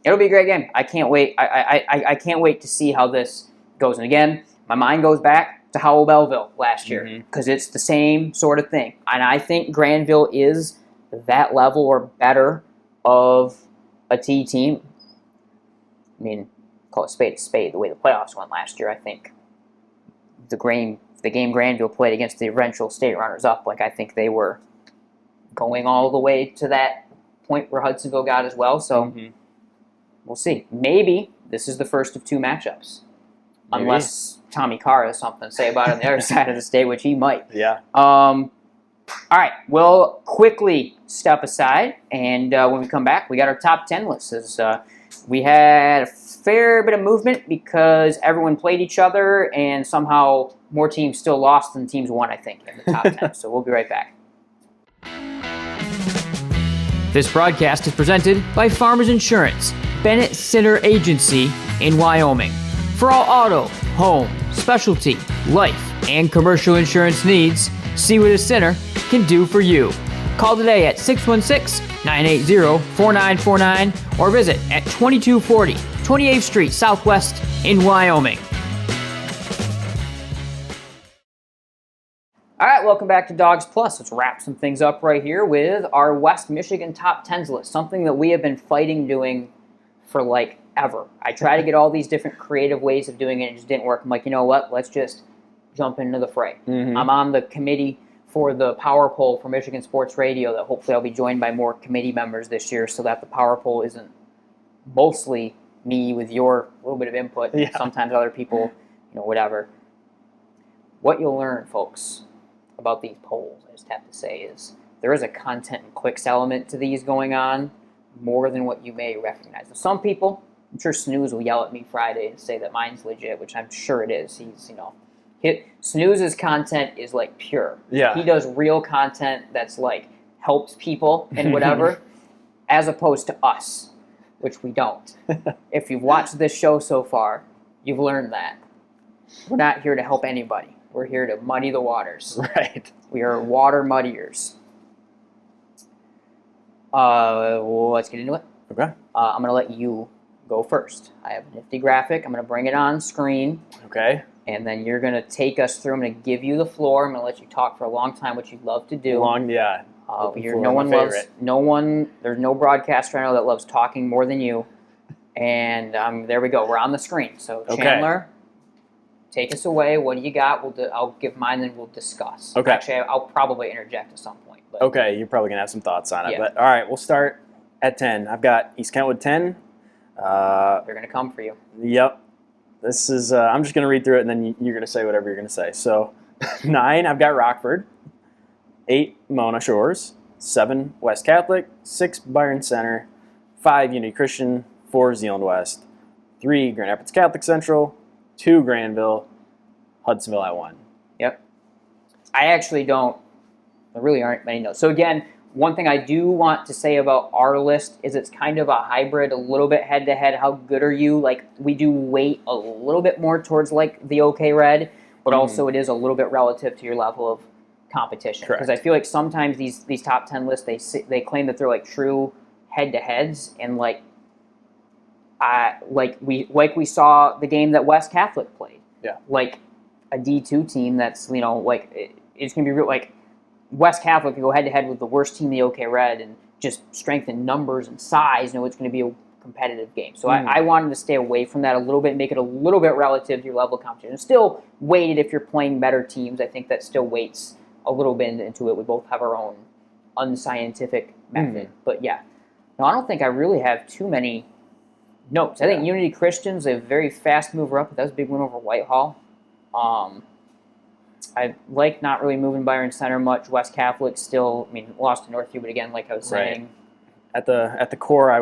It'll be a great game. I can't wait. I can't wait to see how this goes. And again, my mind goes back to Howell Belleville last year because it's the same sort of thing. And I think Grandville is that level or better of a T team. I mean, call it spade a spade. The way the playoffs went last year, I think the game Grandville played against the eventual state runners-up, I think they were going all the way to that point where Hudsonville got as well. So we'll see. Maybe this is the first of two matchups. Maybe. Unless Tommy Carr has something to say about it on the other side of the state, which he might. Yeah. All right, we'll quickly step aside, and when we come back, we got our top 10 lists. We had a fair bit of movement because everyone played each other, and somehow more teams still lost than teams won, I think, in the top 10. So we'll be right back. This broadcast is presented by Farmers Insurance, Bennett Center Agency in Wyoming. For all auto, home, specialty, life, and commercial insurance needs, see what a center can do for you. Call today at 616-980-4949 or visit at 2240 28th Street Southwest in Wyoming. All right, welcome back to Dawgs Plus. Let's wrap some things up right here with our West Michigan top 10s list, something that we have been fighting doing for ever. I try to get all these different creative ways of doing it, and it just didn't work. I'm like, you know what? Let's just jump into the fray. I'm on the committee for the power poll for Michigan Sports Radio that hopefully I'll be joined by more committee members this year so that the power poll isn't mostly me with your little bit of input. Yeah. Sometimes other people, whatever. What you'll learn, folks, about these polls, I just have to say, is there is a content and clicks element to these going on more than what you may recognize. Now, some people, I'm sure Snooze will yell at me Friday and say that mine's legit, which I'm sure it is. He's, Snooze's content is pure. Yeah. He does real content that's helps people and whatever, as opposed to us, which we don't. If you've watched this show so far, you've learned that. We're not here to help anybody. We're here to muddy the waters. Right. We are water muddiers. Let's get into it. Okay. I'm going to let you go first. I have a nifty graphic. I'm going to bring it on screen. Okay. And then you're going to take us through. I'm going to give you the floor. I'm going to let you talk for a long time, which you love to do. Yeah. There's no broadcaster I know that loves talking more than you. And there we go. We're on the screen. So Chandler, take us away. What do you got? I'll give mine, then we'll discuss. Okay. Actually, I'll probably interject at some point. But. Okay, you're probably going to have some thoughts on it. Yeah. But all right, we'll start at 10. I've got East Kentwood 10. They're going to come for you. Yep. This is, I'm just going to read through it, and then you're going to say whatever you're going to say. So 9, I've got Rockford. 8, Mona Shores. 7, West Catholic. 6, Byron Center. 5, Unity Christian. 4, Zeeland West. 3, Grand Rapids Catholic Central. 2, Grandville. Hudsonville at 1. Yep. There really aren't many notes. So again, one thing I do want to say about our list is it's kind of a hybrid, a little bit head-to-head. How good are you? Like, we do weight a little bit more towards, like, the OK Red, but also it is a little bit relative to your level of competition. Because I feel like sometimes these top 10 lists, they claim that they're, like, true head-to-heads, and, like we saw the game that West Catholic played. Yeah. Like, a D2 team that's, it's going to be real, like, West Catholic can go head-to-head with the worst team in the OK Red and just strength in numbers and size. It's going to be a competitive game. So I wanted to stay away from that a little bit, make it a little bit relative to your level of competition. And still weighted if you're playing better teams. I think that still weights a little bit into it. We both have our own unscientific method. But yeah, no, I don't think I really have too many notes. I think Unity Christian's a very fast mover up. That was a big win over Whitehall. I like not really moving Byron Center much. West Catholic still, lost to Northview, but again, like I was saying. At the core, I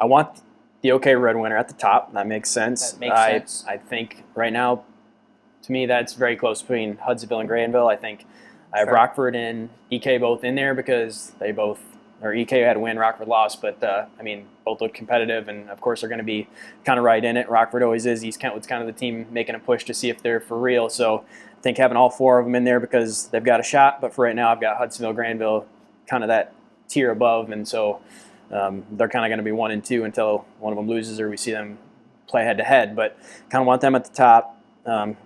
want the OK Red winner at the top. That makes sense. That makes sense. I think right now, to me, that's very close between Hudsonville and Grandville. I think I have Rockford and EK both in there because EK had a win, Rockford lost, but both look competitive and of course are going to be kind of right in it. Rockford always is. East Kentwood's kind of the team making a push to see if they're for real. So I think having all 4 of them in there because they've got a shot, but for right now I've got Hudsonville, Grandville, kind of that tier above, and so they're kind of going to be 1 and 2 until one of them loses or we see them play head to head. But kind of want them at the top. Grand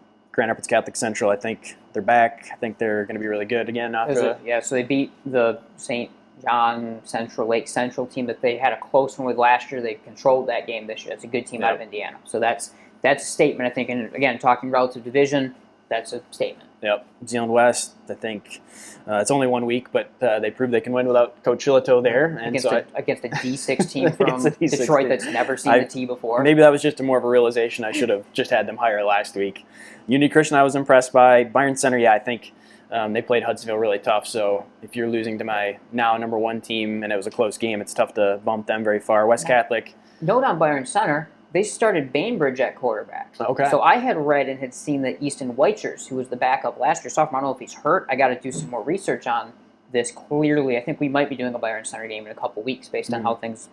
Rapids Catholic Central, I think they're back. I think they're going to be really good again after. So they beat the St. John Central, Lake Central team that they had a close one with last year. They controlled that game this year. It's a good team out of Indiana. So that's a statement, I think. And again, talking relative division, that's a statement. Yep. Zeeland West, I think it's only 1 week, but they proved they can win without Coach Shillito there. And against a D6 team from Detroit that's never seen the T before. Maybe that was just more of a realization. I should have just had them higher last week. Unity Christian I was impressed by. Byron Center, I think they played Hudsonville really tough. So if you're losing to my now number 1 team and it was a close game, it's tough to bump them very far. West Catholic. Note on Byron Center, they started Bainbridge at quarterback. Okay. So I had read and had seen that Easton Weichers, who was the backup last year, sophomore, I don't know if he's hurt. I got to do some more research on this. Clearly, I think we might be doing a Byron Center game in a couple weeks based on how things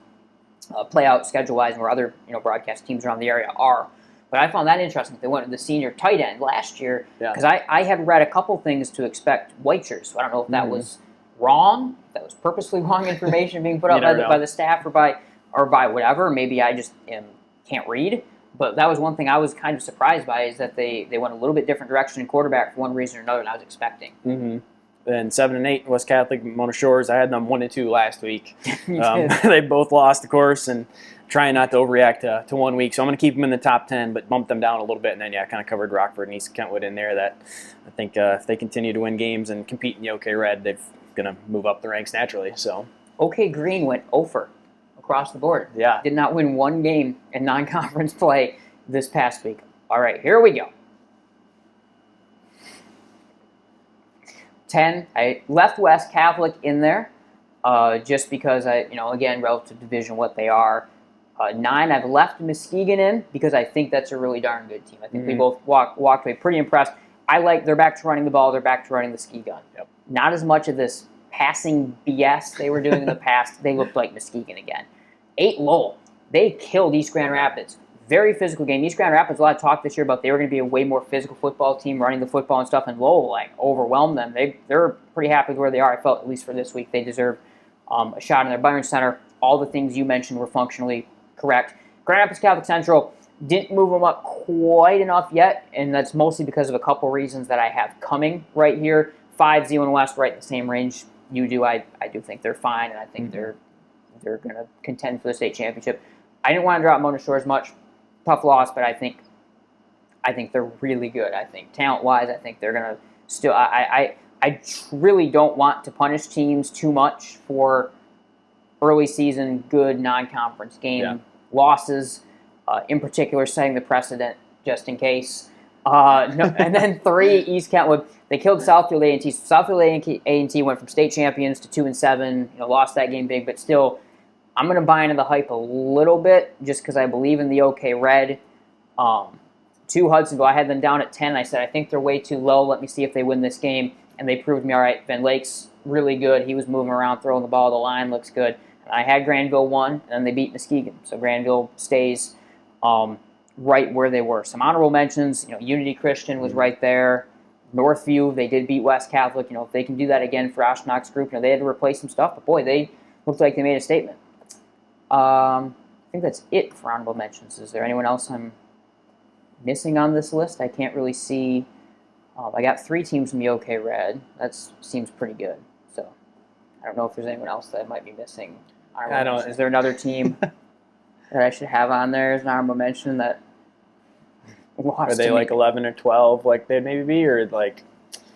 play out schedule-wise and where other broadcast teams around the area are. But I found that interesting. They went to the senior tight end last year because I had read a couple things to expect Weichers. So I don't know if that was wrong, if that was purposely wrong information being put out by the staff or by whatever. Maybe I just can't read. But that was one thing I was kind of surprised by is that they went a little bit different direction in quarterback for one reason or another than I was expecting. Mm-hmm. Then 7 and 8 West Catholic, Mona Shores. I had them 1 and 2 last week. They both lost, of course, and trying not to overreact to 1 week. So I'm going to keep them in the top 10, but bump them down a little bit. And then, I kind of covered Rockford and East Kentwood in there. That I think if they continue to win games and compete in the OK Red, they're going to move up the ranks naturally. So OK Green went over across the board. Yeah. Did not win 1 game in non-conference play this past week. All right, here we go. 10, I left West Catholic in there just because again, relative to division, what they are. 9, I've left Muskegon in because I think that's a really darn good team. I think we both walked away pretty impressed. They're back to running the ball. They're back to running the ski gun. Yep. Not as much of this passing BS they were doing in the past. They looked like Muskegon again. 8, Lowell. They killed East Grand Rapids Very physical game. East Grand Rapids, a lot of talk this year about they were going to be a way more physical football team, running the football and stuff, and Lowell overwhelmed them. They're pretty happy with where they are. I felt, at least for this week, they deserve a shot in their Byron Center. All the things you mentioned were functionally correct. Grand Rapids Catholic Central didn't move them up quite enough yet, and that's mostly because of a couple reasons that I have coming right here. 5, Zeeland West, right in the same range you do. I do think they're fine, and I think they're going to contend for the state championship. I didn't want to drop Mona Shores much. Tough loss, but I think they're really good. I think talent-wise, I think they're going to still. I really don't want to punish teams too much for early season good non-conference game losses. In particular, setting the precedent just in case. And then 3, East Kentwood. They killed Southfield A&T. So Southfield A&T went from state champions to 2-7. Lost that game big, but still. I'm going to buy into the hype a little bit just because I believe in the OK Red. 2, Hudsonville, I had them down at 10. I said, I think they're way too low. Let me see if they win this game. And they proved me all right. Van Lake's really good. He was moving around, throwing the ball. The line looks good. And I had Grandville 1, and then they beat Muskegon. So Grandville stays right where they were. Some honorable mentions. Unity Christian was right there. Northview, they did beat West Catholic. If they can do that again for Ashnock's group, they had to replace some stuff. But, boy, they looked like they made a statement. I think that's it for honorable mentions. Is there anyone else I'm missing on this list? I can't really see. I got 3 teams from the OK Red. That seems pretty good. So I don't know if there's anyone else that I might be missing. I don't. Is there another team that I should have on there as an honorable mention that lost? Are they to like me? 11 or 12 like they'd maybe be, or like?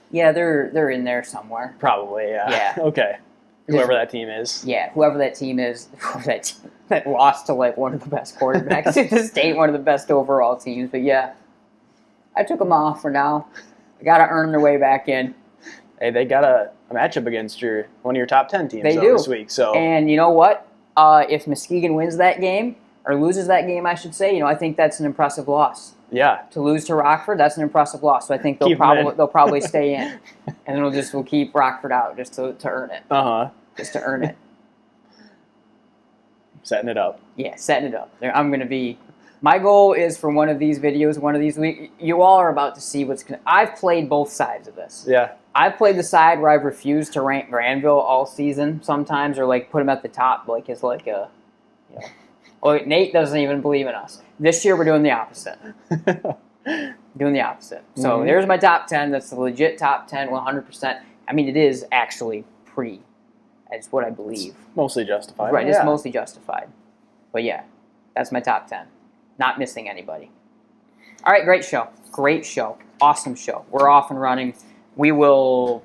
Yeah, they're in there somewhere. Probably, yeah. Yeah. Okay. Whoever that team is. Yeah, whoever that team is, that lost to one of the best quarterbacks in the state, one of the best overall teams. But yeah, I took them off for now. They got to earn their way back in. Hey, they got a matchup against one of your top 10 teams this week. So. And you know what? If Muskegon wins that game, or loses that game, I should say, I think that's an impressive loss. Yeah. To lose to Rockford, that's an impressive loss. So I think they'll probably stay in, and then we'll keep Rockford out just to earn it. Just to earn it. Setting it up. Yeah, setting it up. I'm going to be. My goal is for one of these videos, one of these weeks. You all are about to see I've played both sides of this. Yeah. I've played the side where I've refused to rank Grandville all season sometimes, or put them at the top, as a. Oh, Nate doesn't even believe in us. This year we're doing the opposite. So there's my top 10. That's the legit top 10, 100%. I mean, it is actually pretty. That's what I believe. It's mostly justified. Right, it's mostly justified. But yeah, that's my top 10. Not missing anybody. All right, great show. Great show. Awesome show. We're off and running. We will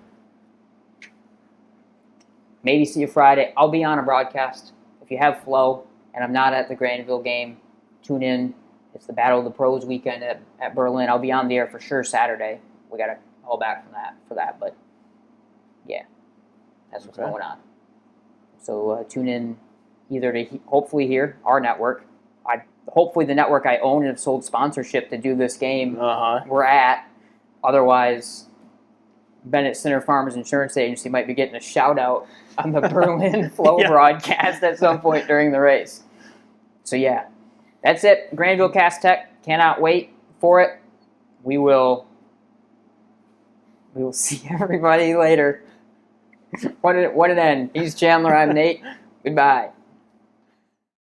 maybe see you Friday. I'll be on a broadcast. If you have Flow and I'm not at the Grandville game, tune in. It's the Battle of the Pros weekend at Berlin. I'll be on the air for sure Saturday. We got to hold back for that. But yeah, that's what's going on. So tune in either to hopefully hear our network. Hopefully the network I own and have sold sponsorship to do this game we're at. Otherwise, Bennett Center Farmers Insurance Agency might be getting a shout-out on the Berlin Flow broadcast at some point during the race. So yeah, that's it. Grandville Cast Tech. Cannot wait for it. We will see everybody later. What an end. He's Chandler. I'm Nate. Goodbye.